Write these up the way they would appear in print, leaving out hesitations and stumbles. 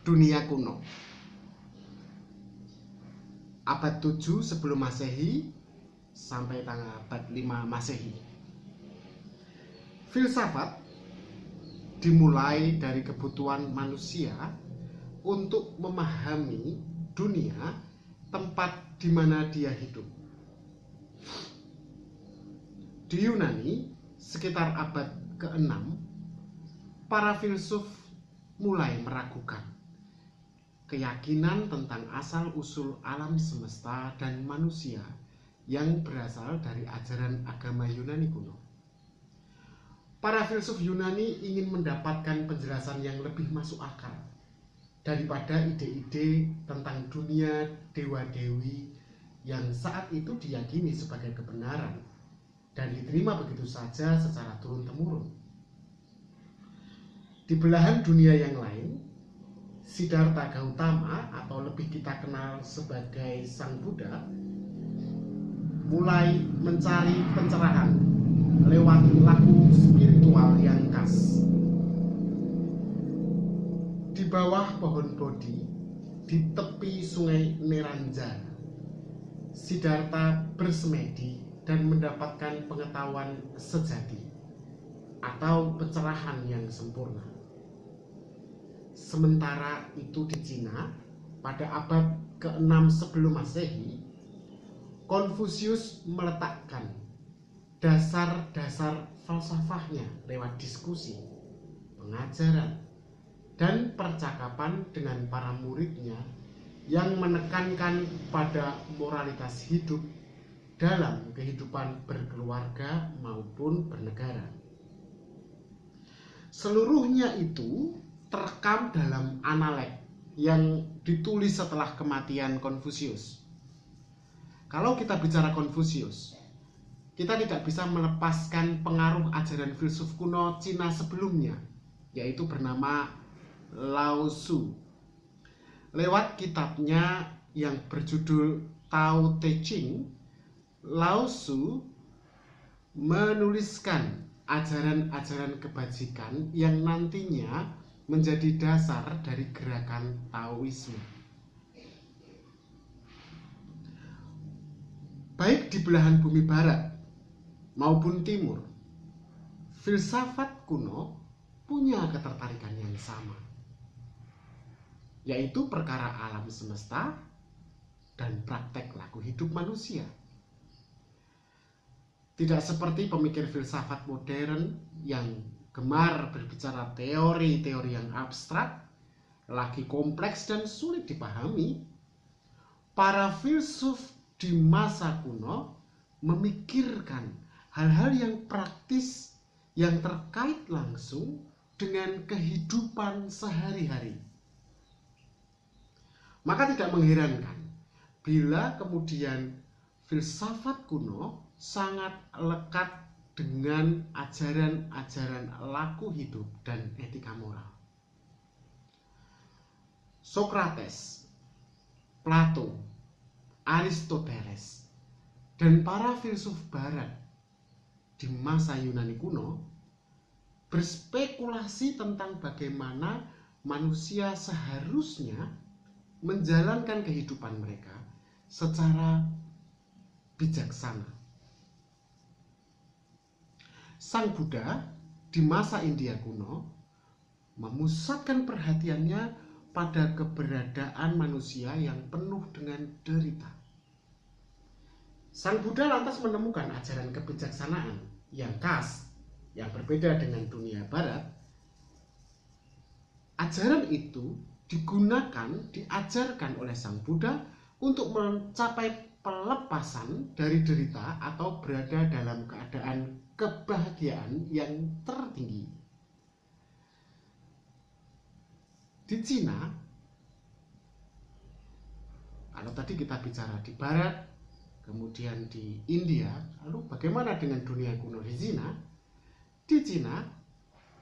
dunia kuno. Abad 7 sebelum Masehi sampai abad 5 Masehi. Filsafat dimulai dari kebutuhan manusia untuk memahami dunia, tempat di mana dia hidup. Di Yunani, sekitar abad ke-6, para filsuf mulai meragukan keyakinan tentang asal-usul alam semesta dan manusia yang berasal dari ajaran agama Yunani kuno. Para filsuf Yunani ingin mendapatkan penjelasan yang lebih masuk akal daripada ide-ide tentang dunia dewa-dewi yang saat itu diyakini sebagai kebenaran dan diterima begitu saja secara turun-temurun. Di belahan dunia yang lain, Siddhartha Gautama atau lebih kita kenal sebagai Sang Buddha mulai mencari pencerahan lewat laku spiritual yang khas. Di bawah pohon Bodhi, di tepi sungai Neranjara, Siddhartha bersemedi dan mendapatkan pengetahuan sejati atau pencerahan yang sempurna. Sementara itu di Cina, pada abad ke-6 sebelum Masehi, Konfusius meletakkan dasar-dasar falsafahnya lewat diskusi, pengajaran, dan percakapan dengan para muridnya yang menekankan pada moralitas hidup dalam kehidupan berkeluarga maupun bernegara. Seluruhnya itu terekam dalam Analek yang ditulis setelah kematian Konfusius. Kalau kita bicara Konfusius, kita tidak bisa melepaskan pengaruh ajaran filsuf kuno Cina sebelumnya, yaitu bernama Lao Tzu. Lewat kitabnya yang berjudul Tao Te Ching, Lao Tzu menuliskan ajaran-ajaran kebajikan yang nantinya menjadi dasar dari gerakan Taoisme. Baik di belahan bumi barat maupun timur, filsafat kuno punya ketertarikan yang sama, yaitu perkara alam semesta dan praktek laku hidup manusia. Tidak seperti pemikir filsafat modern yang gemar berbicara teori-teori yang abstrak, lagi kompleks dan sulit dipahami. Para filsuf di masa kuno memikirkan hal-hal yang praktis yang terkait langsung dengan kehidupan sehari-hari. Maka tidak mengherankan bila kemudian filsafat kuno sangat lekat dengan ajaran-ajaran laku hidup dan etika moral. Sokrates, Plato, Aristoteles, dan para filsuf barat di masa Yunani kuno berspekulasi tentang bagaimana manusia seharusnya menjalankan kehidupan mereka secara bijaksana. Sang Buddha di masa India kuno memusatkan perhatiannya pada keberadaan manusia yang penuh dengan derita. Sang Buddha lantas menemukan ajaran kebijaksanaan yang khas, yang berbeda dengan dunia barat. Ajaran itu diajarkan oleh Sang Buddha untuk mencapai pelepasan dari derita atau berada dalam keadaan kebahagiaan yang tertinggi. Di Cina, kalau tadi kita bicara di barat, kemudian di India, lalu bagaimana dengan dunia kuno di Cina? Di Cina,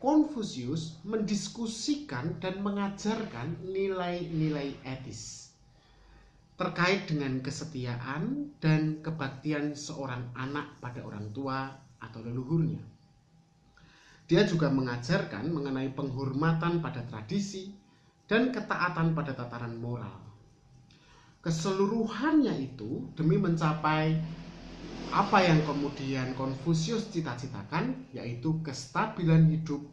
Konfusius mendiskusikan dan mengajarkan nilai-nilai etis terkait dengan kesetiaan dan kebaktian seorang anak pada orang tua atau leluhurnya. Dia juga mengajarkan mengenai penghormatan pada tradisi dan ketaatan pada tataran moral. Keseluruhannya itu demi mencapai apa yang kemudian Konfusius cita-citakan, yaitu kestabilan hidup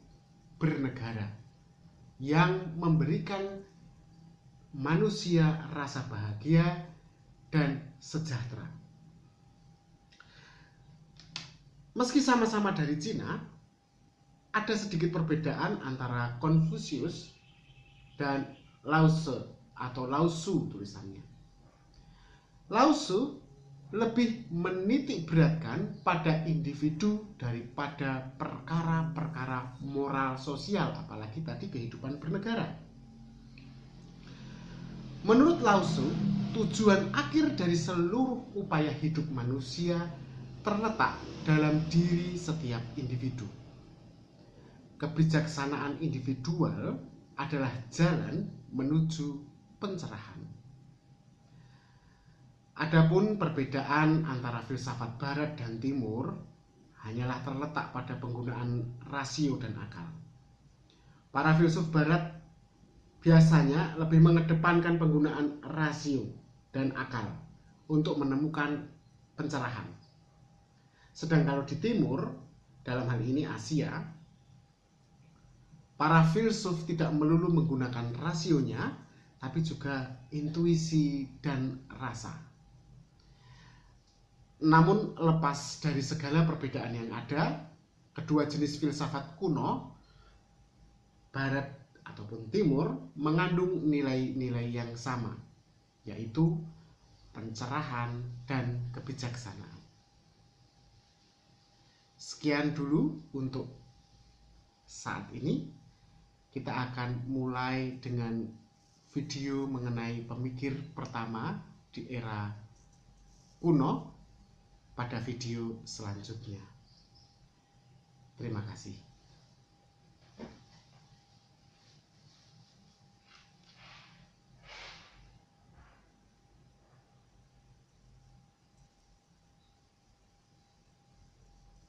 bernegara yang memberikan manusia rasa bahagia dan sejahtera. Meski sama-sama dari Cina, ada sedikit perbedaan antara Konfusius dan Lao Tzu atau Lao Tzu tulisannya. Lao Tzu lebih menitik beratkan pada individu daripada perkara-perkara moral sosial, apalagi tadi kehidupan bernegara. Menurut Lao Tzu, tujuan akhir dari seluruh upaya hidup manusia terletak dalam diri setiap individu. Kebijaksanaan individual adalah jalan menuju pencerahan. Adapun perbedaan antara filsafat Barat dan Timur hanyalah terletak pada penggunaan rasio dan akal. Para filsuf Barat biasanya lebih mengedepankan penggunaan rasio dan akal untuk menemukan pencerahan. Sedang kalau di Timur, dalam hal ini Asia, para filsuf tidak melulu menggunakan rasionya, tapi juga intuisi dan rasa. Namun lepas dari segala perbedaan yang ada, kedua jenis filsafat kuno, Barat ataupun Timur, mengandung nilai-nilai yang sama, yaitu pencerahan dan kebijaksanaan. Sekian dulu untuk saat ini. Kita akan mulai dengan video mengenai pemikir pertama di era kuno pada video selanjutnya. Terima kasih.